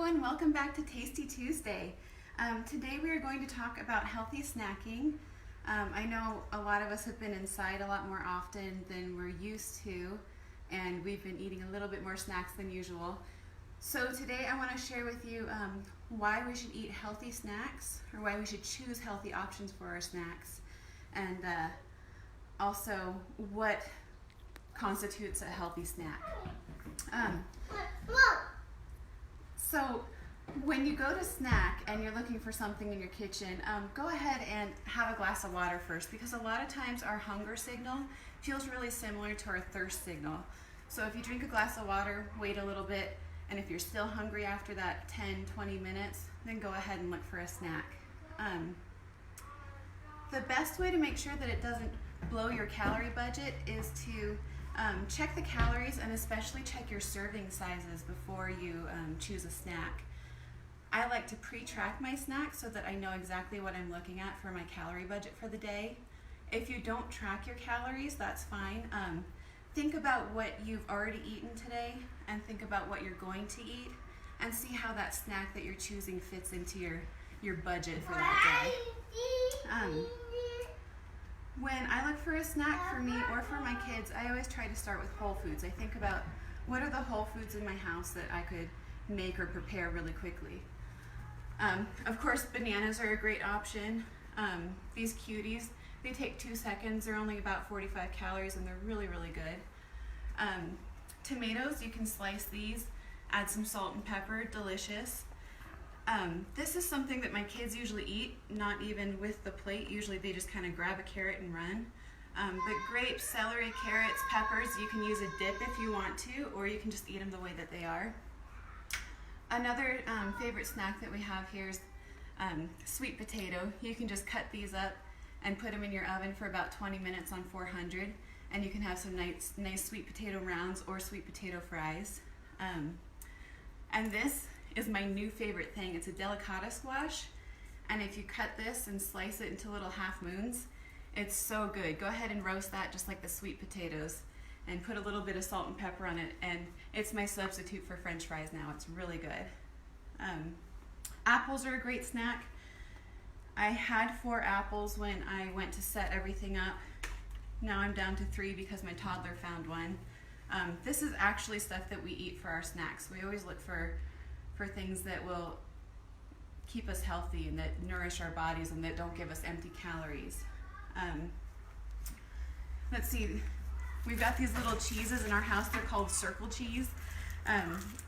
everyone, welcome back to Tasty Tuesday. Today we are going to talk about healthy snacking. I know a lot of us have been inside a lot more often than we're used to, and we've been eating a little bit more snacks than usual. So today I want to share with you why we should eat healthy snacks, or why we should choose healthy options for our snacks, and also what constitutes a healthy snack. So when you go to snack and you're looking for something in your kitchen, go ahead and have a glass of water first, because a lot of times our hunger signal feels really similar to our thirst signal. So if you drink a glass of water, wait a little bit, and if you're still hungry after that 10-20 minutes, then go ahead and look for a snack. The best way to make sure that it doesn't blow your calorie budget is to check the calories, and especially check your serving sizes before you choose a snack. I like to pre-track my snacks so that I know exactly what I'm looking at for my calorie budget for the day. If you don't track your calories, that's fine. Think about what you've already eaten today, and think about what you're going to eat, and see how that snack that you're choosing fits into your budget for that day. When I look for a snack for me or for my kids, I always try to start with whole foods. I think about what are the whole foods in my house that I could make or prepare really quickly. Of course, bananas are a great option. These cuties, they take 2 seconds. They're only about 45 calories, and they're really, really good. Tomatoes, you can slice these, add some salt and pepper, delicious. This is something that my kids usually eat, not even with the plate. Usually they just kind of grab a carrot and run. But grapes, celery, carrots, peppers, you can use a dip if you want to, or you can just eat them the way that they are. Another favorite snack that we have here is sweet potato. You can just cut these up and put them in your oven for about 20 minutes on 400, and you can have some nice sweet potato rounds or sweet potato fries. And this is my new favorite thing. It's a delicata squash, and if you cut this and slice it into little half moons, it's so good. Go ahead and roast that just like the sweet potatoes, and put a little bit of salt and pepper on it, and it's my substitute for French fries now. It's really good. Apples are a great snack. I had 4 apples when I went to set everything up. Now I'm down to 3 because my toddler found one. This is actually stuff that we eat for our snacks. We always look for things that will keep us healthy and that nourish our bodies and that don't give us empty calories. Let's see, we've got these little cheeses in our house. They're called circle cheese.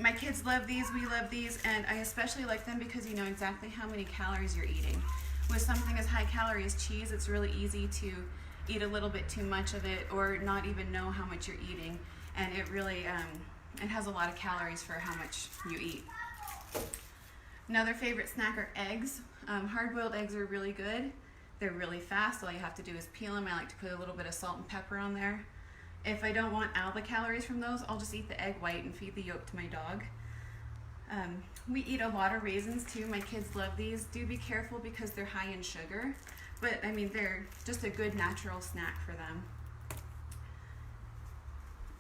My kids love these, we love these, and I especially like them because you know exactly how many calories you're eating. With something as high calorie as cheese, it's really easy to eat a little bit too much of it or not even know how much you're eating, and it really it has a lot of calories for how much you eat. Another favorite snack are eggs. Hard-boiled eggs are really good. They're really fast. All you have to do is peel them. I like to put a little bit of salt and pepper on there. If I don't want all the calories from those, I'll just eat the egg white and feed the yolk to my dog. We eat a lot of raisins too. My kids love these. Do be careful because they're high in sugar, but I mean they're just a good natural snack for them.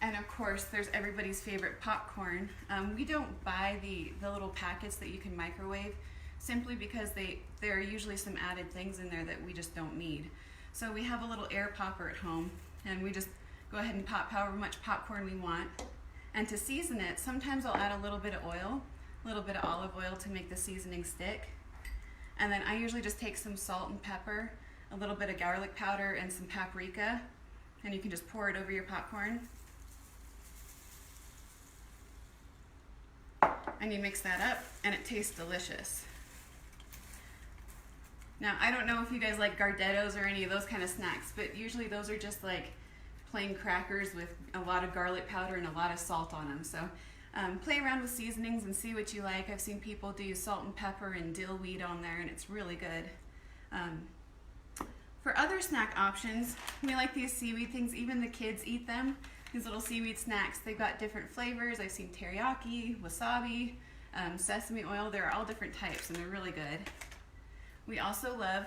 And of course, there's everybody's favorite popcorn. We don't buy the little packets that you can microwave, simply because there are usually some added things in there that we just don't need. So we have a little air popper at home, and we just go ahead and pop however much popcorn we want. And to season it, sometimes I'll add a little bit of oil, a little bit of olive oil to make the seasoning stick. And then I usually just take some salt and pepper, a little bit of garlic powder, and some paprika, and you can just pour it over your popcorn. And you mix that up, and it tastes delicious. Now, I don't know if you guys like Gardettos or any of those kind of snacks, but usually those are just like plain crackers with a lot of garlic powder and a lot of salt on them. So play around with seasonings and see what you like. I've seen people do salt and pepper and dill weed on there, and it's really good. For other snack options, we like these seaweed things. Even the kids eat them. These little seaweed snacks, they've got different flavors. I've seen teriyaki, wasabi, sesame oil. They're all different types, and they're really good. We also love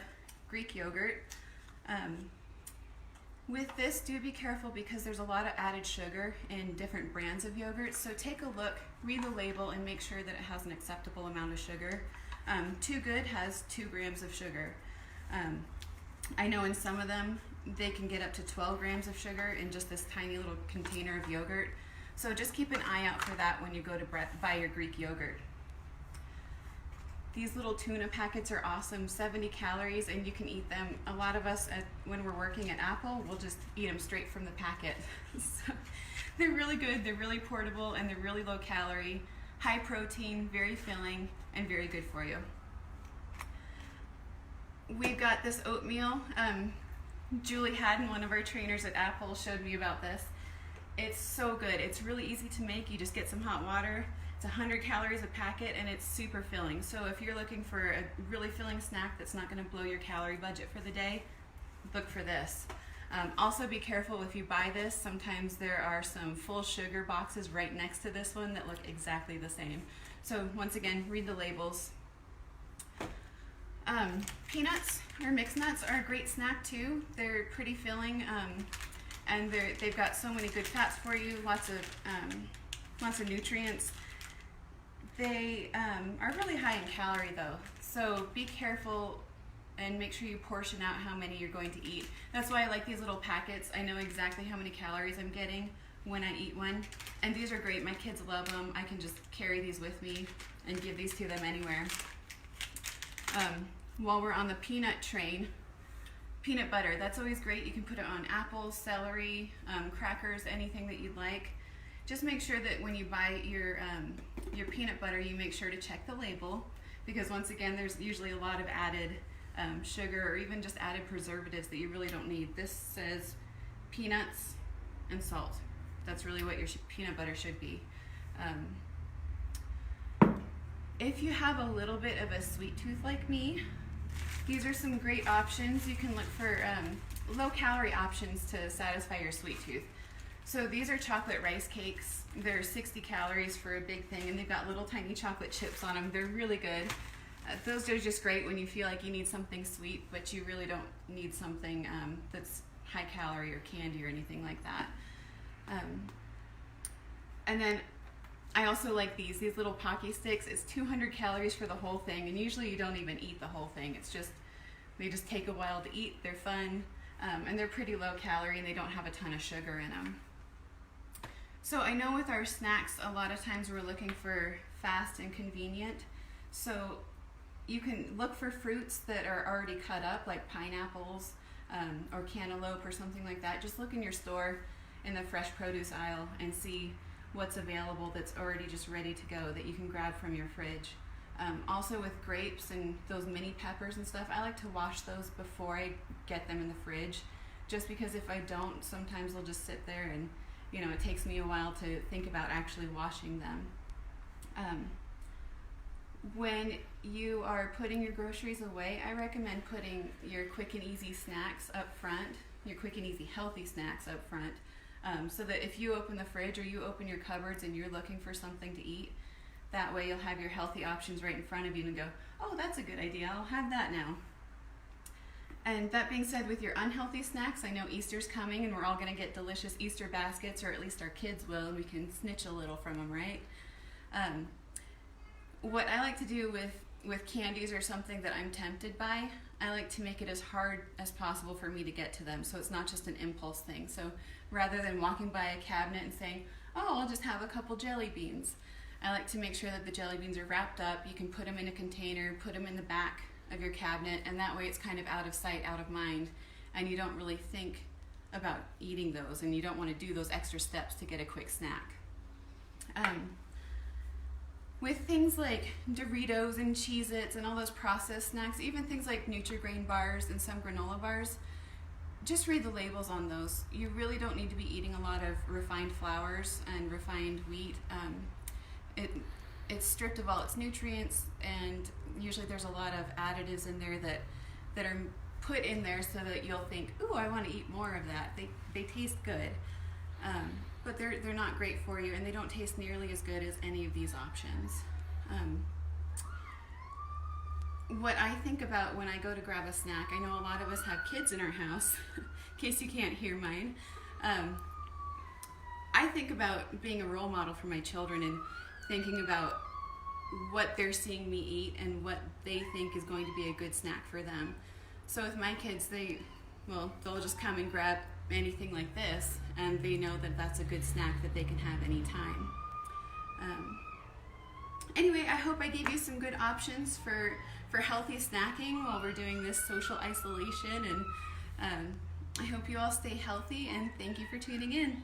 Greek yogurt. With this, do be careful because there's a lot of added sugar in different brands of yogurt. So take a look, read the label, and make sure that it has an acceptable amount of sugar. Too Good has 2 grams of sugar. I know in some of them, they can get up to 12 grams of sugar in just this tiny little container of yogurt. So just keep an eye out for that when you go to buy your Greek yogurt. These little tuna packets are awesome, 70 calories, and you can eat them. A lot of us, when we're working at Apple, we'll just eat them straight from the packet. So they're really good, they're really portable, and they're really low calorie, high protein, very filling, and very good for you. We've got this oatmeal. Julie Haddon, one of our trainers at Apple, showed me about this. It's so good. It's really easy to make. You just get some hot water. It's 100 calories a packet, and it's super filling. So if you're looking for a really filling snack that's not going to blow your calorie budget for the day, look for this. Also be careful if you buy this. Sometimes there are some full sugar boxes right next to this one that look exactly the same. So once again, read the labels. Peanuts or mixed nuts are a great snack too. They're pretty filling, and they've got so many good fats for you, lots of nutrients. They are really high in calorie though, so be careful and make sure you portion out how many you're going to eat. That's why I like these little packets. I know exactly how many calories I'm getting when I eat one, and these are great. My kids love them. I can just carry these with me and give these to them anywhere. While we're on the peanut train, peanut butter, that's always great. You can put it on apples, celery, crackers, anything that you'd like. Just make sure that when you buy your peanut butter, you make sure to check the label, because once again, there's usually a lot of added sugar or even just added preservatives that you really don't need. This says peanuts and salt. That's really what your peanut butter should be. If you have a little bit of a sweet tooth like me, these are some great options. You can look for low-calorie options to satisfy your sweet tooth. So these are chocolate rice cakes. They're 60 calories for a big thing, and they've got little tiny chocolate chips on them. They're really good. Those are just great when you feel like you need something sweet, but you really don't need something that's high calorie or candy or anything like that. And then I also like these little Pocky sticks. It's 200 calories for the whole thing, and usually you don't even eat the whole thing. It's just, they just take a while to eat. They're fun, and they're pretty low calorie, and they don't have a ton of sugar in them. So I know with our snacks, a lot of times we're looking for fast and convenient. So you can look for fruits that are already cut up, like pineapples or cantaloupe or something like that. Just look in your store in the fresh produce aisle and see what's available that's already just ready to go that you can grab from your fridge. Also with grapes and those mini peppers and stuff, I like to wash those before I get them in the fridge, just because if I don't, sometimes they'll just sit there and it takes me a while to think about actually washing them. When you are putting your groceries away, I recommend putting your quick and easy snacks up front, your quick and easy healthy snacks up front, so that if you open the fridge or you open your cupboards and you're looking for something to eat, that way you'll have your healthy options right in front of you and go, oh, that's a good idea, I'll have that now. And that being said, with your unhealthy snacks, I know Easter's coming and we're all going to get delicious Easter baskets, or at least our kids will, and we can snitch a little from them, right? What I like to do with candies or something that I'm tempted by, I like to make it as hard as possible for me to get to them, so it's not just an impulse thing. So rather than walking by a cabinet and saying, oh, I'll just have a couple jelly beans, I like to make sure that the jelly beans are wrapped up. You can put them in a container, put them in the back of your cabinet, and that way it's kind of out of sight, out of mind, and you don't really think about eating those, and you don't want to do those extra steps to get a quick snack. With things like Doritos and Cheez-Its and all those processed snacks, even things like Nutri-Grain bars and some granola bars, just read the labels on those. You really don't need to be eating a lot of refined flours and refined wheat. It's stripped of all its nutrients, and usually there's a lot of additives in there that are put in there so that you'll think, ooh, I want to eat more of that. They taste good, but they're not great for you, and they don't taste nearly as good as any of these options. what I think about when I go to grab a snack, I know a lot of us have kids in our house, in case you can't hear mine. I think about being a role model for my children and thinking about what they're seeing me eat and what they think is going to be a good snack for them. So with my kids, they'll just come and grab anything like this, and they know that that's a good snack that they can have anytime. Anyway, I hope I gave you some good options for healthy snacking while we're doing this social isolation, and I hope you all stay healthy, and thank you for tuning in.